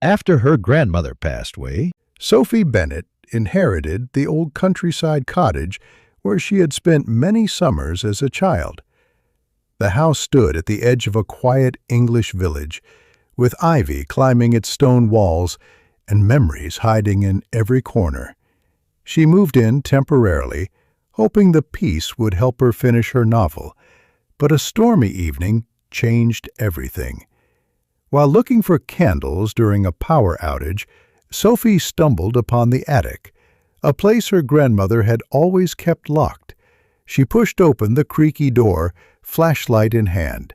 After her grandmother passed away, Sophie Bennett inherited the old countryside cottage where she had spent many summers as a child. The house stood at the edge of a quiet English village, with ivy climbing its stone walls and memories hiding in every corner. She moved in temporarily, hoping the peace would help her finish her novel, but a stormy evening changed everything. While looking for candles during a power outage, Sophie stumbled upon the attic, a place her grandmother had always kept locked. She pushed open the creaky door, flashlight in hand.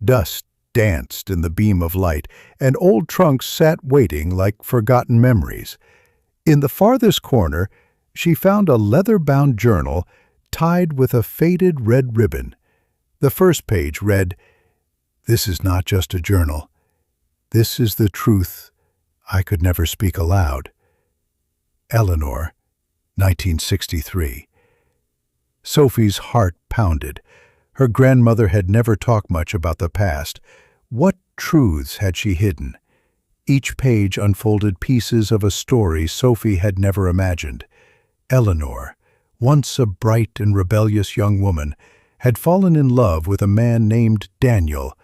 Dust danced in the beam of light, and old trunks sat waiting like forgotten memories. In the farthest corner, she found a leather-bound journal tied with a faded red ribbon. The first page read, "This is not just a journal. This is the truth I could never speak aloud. Eleanor, 1963. Sophie's heart pounded. Her grandmother had never talked much about the past. What truths had she hidden? Each page unfolded pieces of a story Sophie had never imagined. Eleanor, once a bright and rebellious young woman, had fallen in love with a man named Daniel,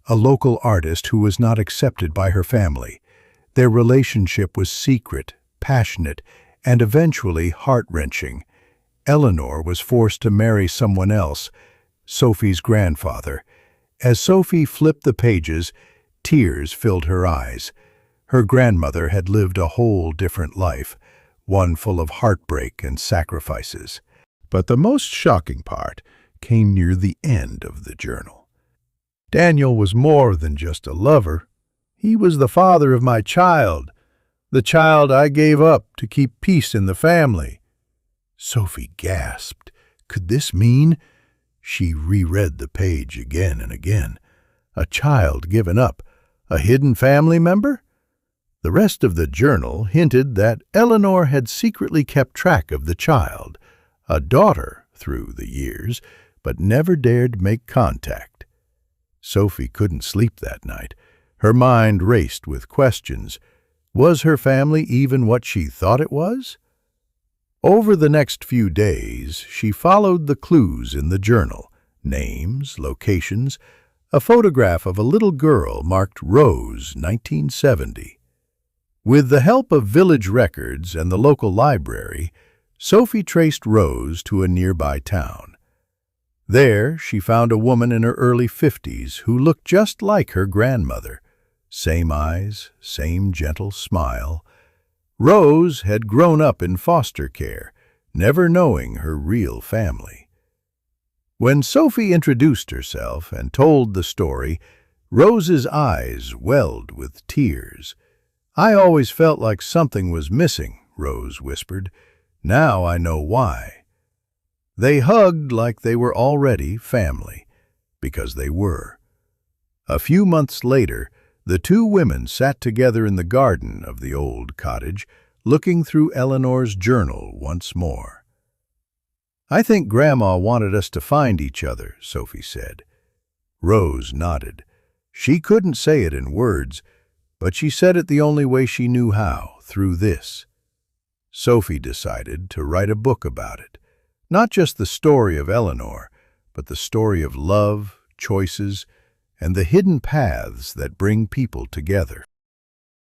a local artist who was not accepted by her family. Their relationship was secret, passionate, and eventually heart-wrenching. Eleanor was forced to marry someone else, Sophie's grandfather. As Sophie flipped the pages, tears filled her eyes. Her grandmother had lived a whole different life, one full of heartbreak and sacrifices. But the most shocking part came near the end of the journal. Daniel was more than just a lover. He was the father of my child, the child I gave up to keep peace in the family. Sophie gasped. Could this mean? She reread the page again and again. A child given up, a hidden family member? The rest of the journal hinted that Eleanor had secretly kept track of the child, a daughter through the years, but never dared make contact. Sophie couldn't sleep that night. Her mind raced with questions. Was her family even what she thought it was? Over the next few days, she followed the clues in the journal: names, locations, a photograph of a little girl marked Rose, 1970. With the help of village records and the local library, Sophie traced Rose to a nearby town. There, she found a woman in her early 50s who looked just like her grandmother. Same eyes, same gentle smile. Rose had grown up in foster care, never knowing her real family. When Sophie introduced herself and told the story, Rose's eyes welled with tears. "I always felt like something was missing," Rose whispered. "Now I know why." They hugged like they were already family, because they were. A few months later, the two women sat together in the garden of the old cottage, looking through Eleanor's journal once more. "I think Grandma wanted us to find each other," Sophie said. Rose nodded. She couldn't say it in words, but she said it the only way she knew how, through this. Sophie decided to write a book about it. Not just the story of Eleanor, but the story of love, choices, and the hidden paths that bring people together.